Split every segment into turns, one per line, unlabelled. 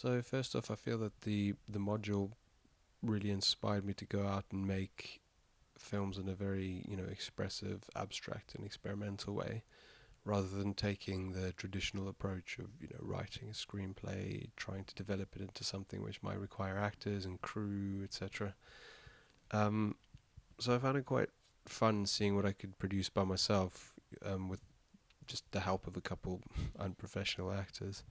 So first off, I feel that the module really inspired me to go out and make films in a very, expressive, abstract and experimental way, rather than taking the traditional approach of, writing a screenplay, trying to develop it into something which might require actors and crew, etc. Um, so I found it quite fun seeing what I could produce by myself, with just the help of a couple unprofessional actors.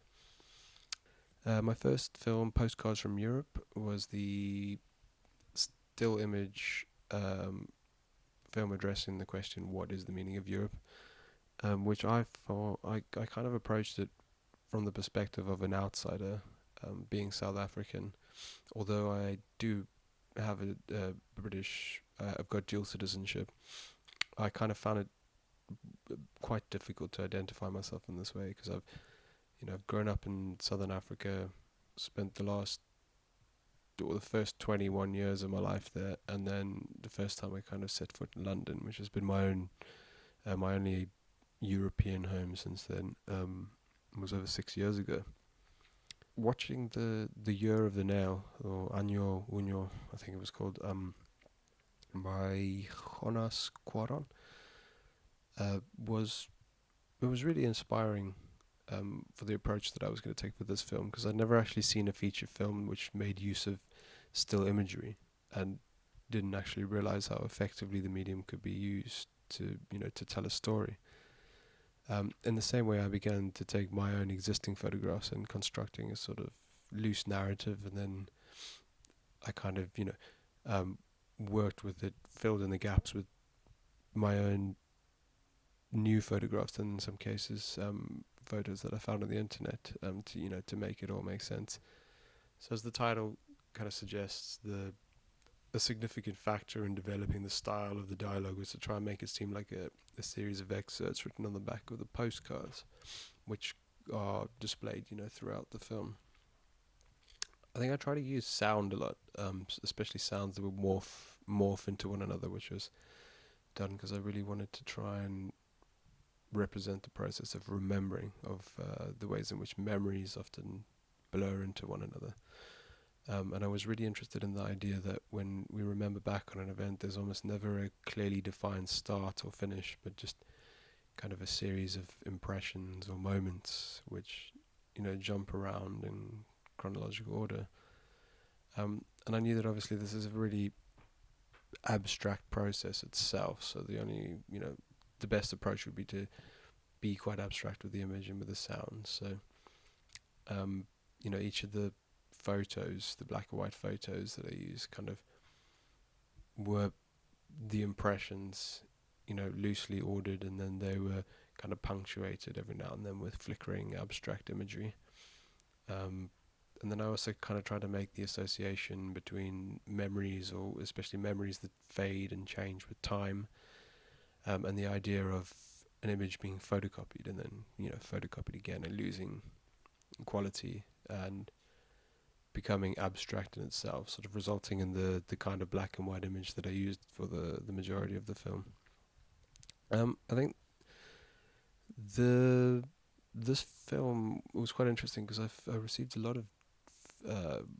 My first film, Postcards from Europe, was the still image film addressing the question, what is the meaning of Europe? Which I thought I kind of approached it from the perspective of an outsider, being South African. Although I do have a British, I've got dual citizenship. I kind of found it quite difficult to identify myself in this way because I've grown up in Southern Africa, spent the first 21 years of my life there, and then the first time I kind of set foot in London, which has been my only European home since then, was over 6 years ago. Watching the Year of the Nail, or Anyo Unyo, I think it was called, by Jonas Cuaron, was it was really inspiring, for the approach that I was going to take with this film, because I'd never actually seen a feature film which made use of still imagery, and didn't actually realize how effectively the medium could be used to tell a story. In the same way, I began to take my own existing photographs and constructing a sort of loose narrative, and then I kind of, worked with it, filled in the gaps with my own new photographs, and in some cases, photos that I found on the internet, to make it all make sense. So, as the title kind of suggests, the a significant factor in developing the style of the dialogue was to try and make it seem like a series of excerpts written on the back of the postcards, which are displayed, throughout the film. I think I try to use sound a lot, especially sounds that would morph into one another, which was done because I really wanted to try and represent the process of remembering, of the ways in which memories often blur into one another. And I was really interested in the idea that when we remember back on an event, there's almost never a clearly defined start or finish, but just kind of a series of impressions or moments which, jump around in chronological order. And I knew that obviously this is a really abstract process itself, so the best approach would be to be quite abstract with the image and with the sound. So, each of the photos, the black and white photos that I use, kind of were the impressions, loosely ordered, and then they were kind of punctuated every now and then with flickering abstract imagery. And then I also kind of try to make the association between memories, or especially memories that fade and change with time, and the idea of an image being photocopied and then, photocopied again and losing quality and becoming abstract in itself, sort of resulting in the kind of black and white image that I used for the majority of the film. I think the this film was quite interesting because I received a lot of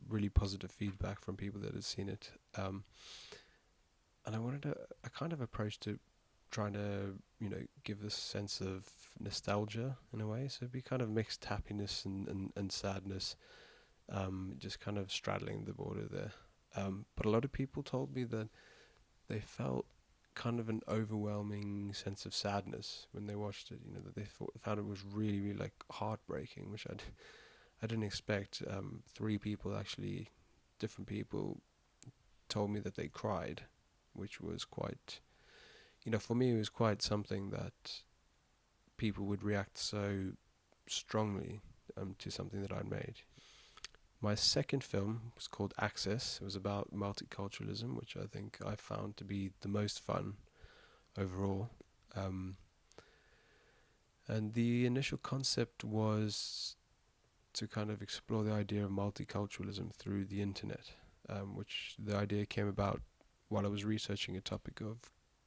really positive feedback from people that had seen it, and I wanted a kind of approach to trying to give this sense of nostalgia in a way. So it'd be kind of mixed happiness and sadness, just kind of straddling the border there. But a lot of people told me that they felt kind of an overwhelming sense of sadness when they watched it. That they found it was really, really like heartbreaking, which I didn't expect. Three people actually, different people, told me that they cried, which was quite, for me, it was quite something that people would react so strongly, to something that I'd made. My second film was called Access. It was about multiculturalism, which I think I found to be the most fun overall. Um, and the initial concept was to kind of explore the idea of multiculturalism through the internet, which the idea came about while I was researching a topic of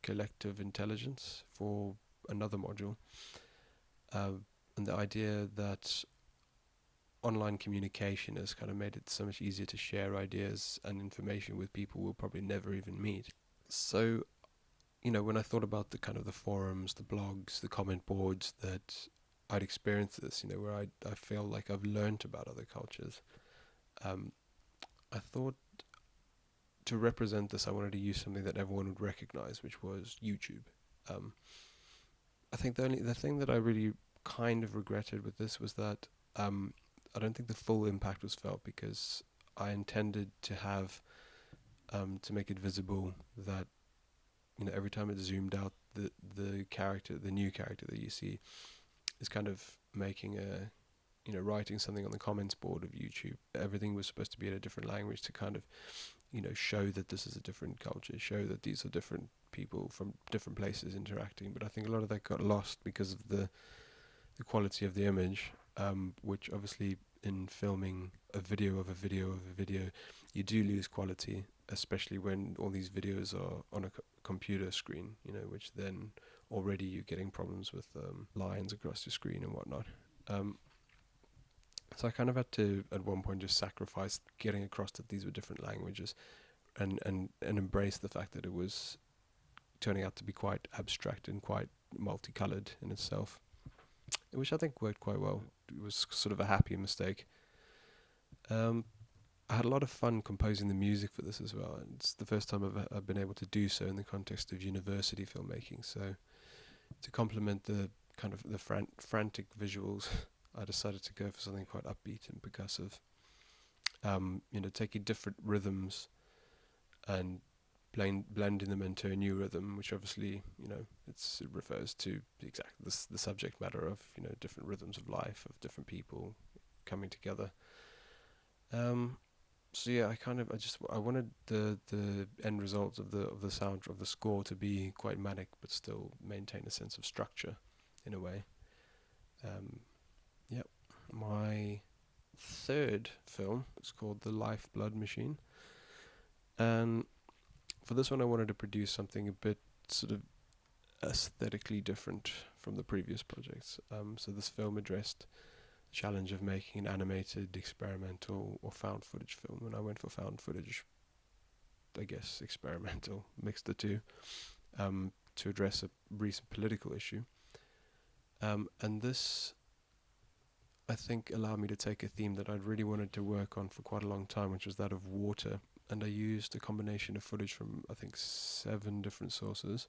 collective intelligence for another module. And the idea that online communication has kind of made it so much easier to share ideas and information with people we'll probably never even meet. So, when I thought about the kind of the forums, the blogs, the comment boards that I'd experienced this, where I feel like I've learned about other cultures, um, I thought to represent this, I wanted to use something that everyone would recognize, which was YouTube. Um, I think the thing that I really kind of regretted with this was that I don't think the full impact was felt because I intended to have to make it visible that every time it zoomed out, the new character that you see is kind of making a writing something on the comments board of YouTube. Everything was supposed to be in a different language to kind of show that this is a different culture, show that these are different people from different places interacting. But I think a lot of that got lost because of the quality of the image, which obviously in filming a video of a video of a video, you do lose quality, especially when all these videos are on a computer screen, which then already you're getting problems with lines across your screen and whatnot. So I kind of had to, at one point, just sacrifice getting across that these were different languages and embrace the fact that it was turning out to be quite abstract and quite multicolored in itself, which I think worked quite well. It was sort of a happy mistake. I had a lot of fun composing the music for this as well. And it's the first time I've been able to do so in the context of university filmmaking. So to complement the kind of the frantic visuals, I decided to go for something quite upbeat and percussive. Taking different rhythms and blending them into a new rhythm, which obviously, it refers to exactly the subject matter of, different rhythms of life, of different people coming together. So yeah, I wanted the end results of the sound of the score to be quite manic, but still maintain a sense of structure, in a way. Yep. My third film is called The Lifeblood Machine, and for this one, I wanted to produce something a bit sort of aesthetically different from the previous projects. So this film addressed the challenge of making an animated, experimental, or found footage film, and I went for found footage, I guess experimental, mixed the two, to address a recent political issue. And this, I think, allowed me to take a theme that I'd really wanted to work on for quite a long time, which was that of water. And I used a combination of footage from, I think, 7 different sources,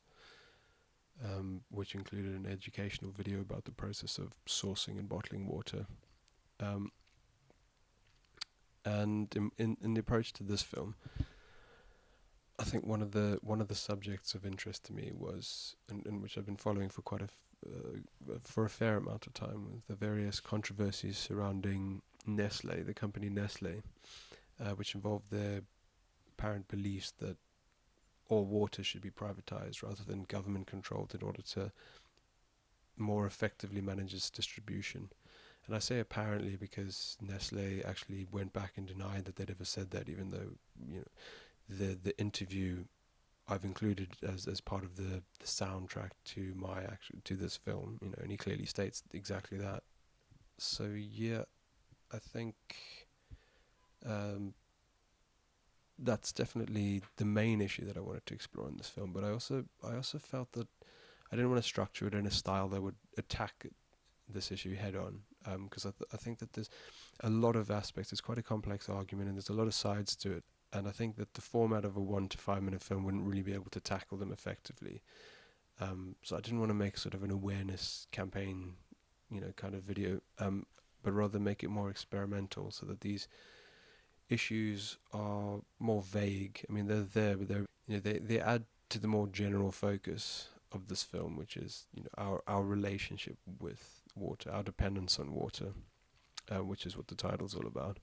which included an educational video about the process of sourcing and bottling water. And in the approach to this film, I think one of the subjects of interest to me was, and which I've been following for for a fair amount of time, with the various controversies surrounding Nestle, the company Nestle, which involved their apparent beliefs that all water should be privatized rather than government controlled in order to more effectively manage its distribution. And I say apparently because Nestle actually went back and denied that they'd ever said that, even though the interview I've included as part of the soundtrack to this film, and he clearly states exactly that. So yeah, I think that's definitely the main issue that I wanted to explore in this film. But I also felt that I didn't want to structure it in a style that would attack this issue head on, because I think that there's a lot of aspects. It's quite a complex argument, and there's a lot of sides to it. And I think that the format of a 1 to 5 minute film wouldn't really be able to tackle them effectively. So I didn't want to make sort of an awareness campaign, kind of video, but rather make it more experimental, so that these issues are more vague. I mean, they're there, but they add to the more general focus of this film, which is our relationship with water, our dependence on water, which is what the title's all about.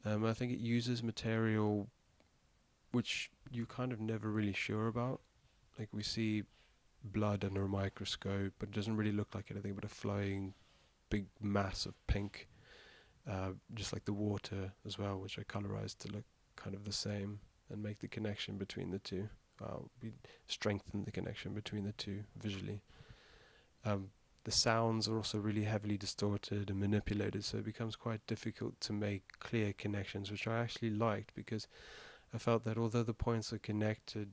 I think it uses material which you kind of never really sure about. Like, we see blood under a microscope, but it doesn't really look like anything but a flowing big mass of pink, just like the water as well, which I colorized to look kind of the same and make the connection between the two. We strengthen the connection between the two visually. the sounds are also really heavily distorted and manipulated, so it becomes quite difficult to make clear connections, which I actually liked because I felt that although the points are connected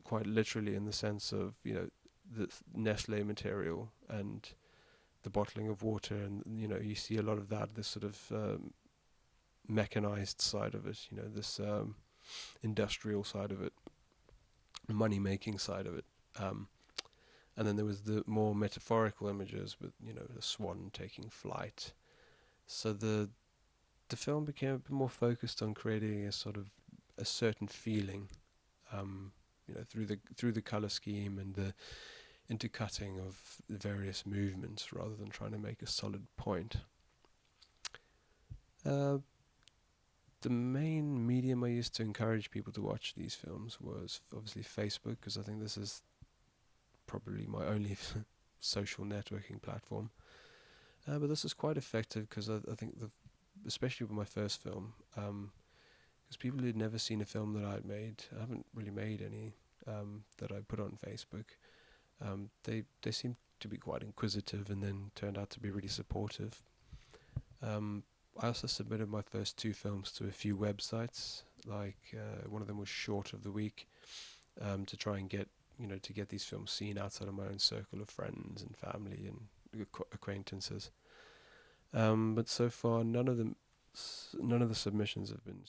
quite literally in the sense of, the Nestle material and the bottling of water, and you see a lot of that, this sort of mechanized side of it, this industrial side of it, money making side of it. Um, and then there was the more metaphorical images with, the swan taking flight. So the film became a bit more focused on creating a sort of a certain feeling, through the color scheme and the intercutting of the various movements, rather than trying to make a solid point. Uh, the main medium I used to encourage people to watch these films was obviously Facebook, because I think this is probably my only social networking platform. But this is quite effective because I think, especially with my first film, because people who'd never seen a film that I'd made, I haven't really made any that I put on Facebook. They seemed to be quite inquisitive, and then turned out to be really supportive. I also submitted my first two films to a few websites. Like one of them was Short of the Week, to try and get these films seen outside of my own circle of friends and family and acquaintances. But so far, none of the submissions have been